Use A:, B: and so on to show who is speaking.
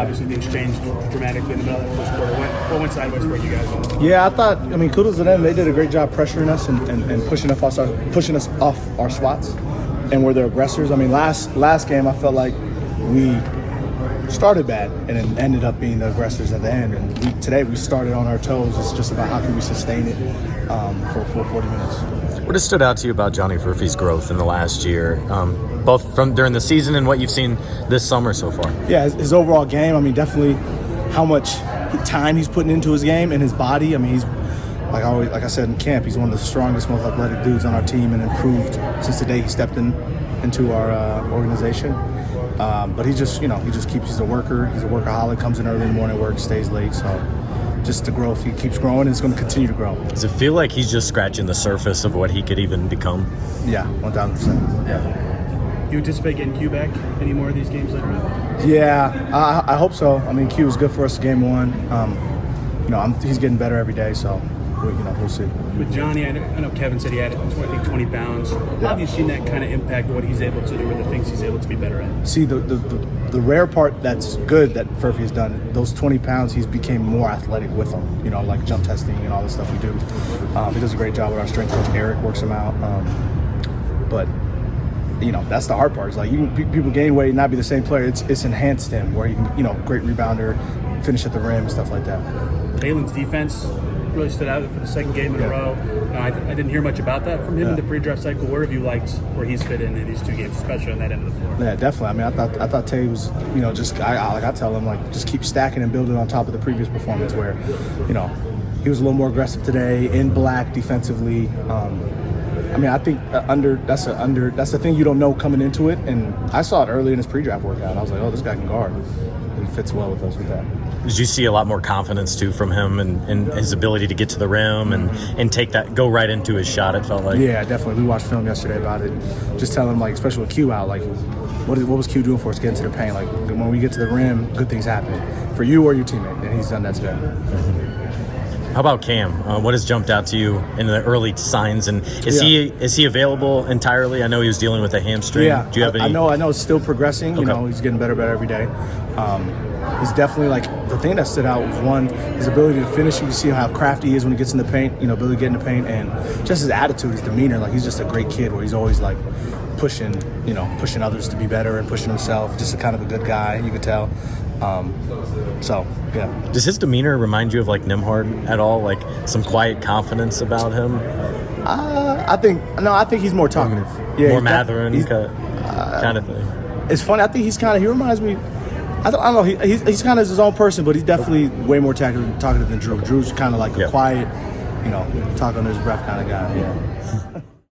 A: Obviously, things changed dramatically in the middle of that first quarter. What went sideways for you guys?
B: Yeah, kudos to them. They did a great job pressuring us and pushing us off our spots, and were the aggressors. I mean, last game I felt like we started bad and then ended up being the aggressors at the end. And today we started on our toes. It's just about how can we sustain it for 40 minutes.
C: What has stood out to you about Johnny Furphy's growth in the last year, both from during the season and what you've seen this summer so far?
B: Yeah, his overall game. I mean, definitely how much time he's putting into his game and his body. I mean, he's like I said in camp, he's one of the strongest, most athletic dudes on our team, and improved since the day he stepped into our organization. But he just keeps. He's a worker. He's a workaholic. Comes in early in the morning, works, stays late. So just the growth, he keeps growing, and it's going to continue to grow.
C: Does it feel like he's just scratching the surface of what he could even become?
B: Yeah, 1,000%. Yeah.
A: Do you anticipate getting Q back any more of these games later on?
B: Yeah, I hope so. I mean, Q was good for us game one. He's getting better every day, so we'll see.
A: With Johnny, I know Kevin said he had, I think, 20 pounds. How have you seen that kind of impact what he's able to do or the things he's able to be better at?
B: See, the rare part that's good that Furphy has done, those 20 pounds, he's became more athletic with them, like jump testing and all the stuff we do. He does a great job with our strength coach. Eric works him out. But that's the hard part. It's like people gain weight and not be the same player. It's enhanced him where he can, great rebounder, finish at the rim, stuff like that.
A: Balin's defense really stood out for the second game in a row. I didn't hear much about that from him in the pre-draft cycle. Where have you liked where he's fit in these two games, especially on that end of the floor?
B: Yeah, definitely. I mean, I thought Tay was, I tell him, just keep stacking and building on top of the previous performance where, he was a little more aggressive today in black defensively. I think that's the thing you don't know coming into it. And I saw it early in his pre-draft workout. I was like, oh, this guy can guard. He fits well with us with that.
C: Did you see a lot more confidence too from him and his ability to get to the rim and take that, go right into his shot? It felt like.
B: Yeah, definitely. We watched film yesterday about it. Just telling him, especially with Q out, what was Q doing for us getting to the paint? When we get to the rim, good things happen for you or your teammate, and he's done that today.
C: How about Kam? What has jumped out to you in the early signs? And is he available entirely? I know he was dealing with a hamstring.
B: Yeah,
C: do you have any?
B: I know it's still progressing.
C: Okay.
B: He's getting better every day. He's definitely the thing that stood out was one, his ability to finish. You can see how crafty he is when he gets in the paint. Ability to get in the paint, and just his attitude, his demeanor. He's just a great kid where he's always pushing others to be better and pushing himself. Just a kind of a good guy, you could tell. Yeah.
C: Does his demeanor remind you of Nembhard at all? Some quiet confidence about him?
B: I think he's more talkative. Yeah,
C: more Matherin kind of thing.
B: It's funny. I think he reminds me. I don't know. He's kind of his own person, but he's definitely way more talkative than Drew. Drew's kind of a quiet, talk under his breath kind of guy. Yeah.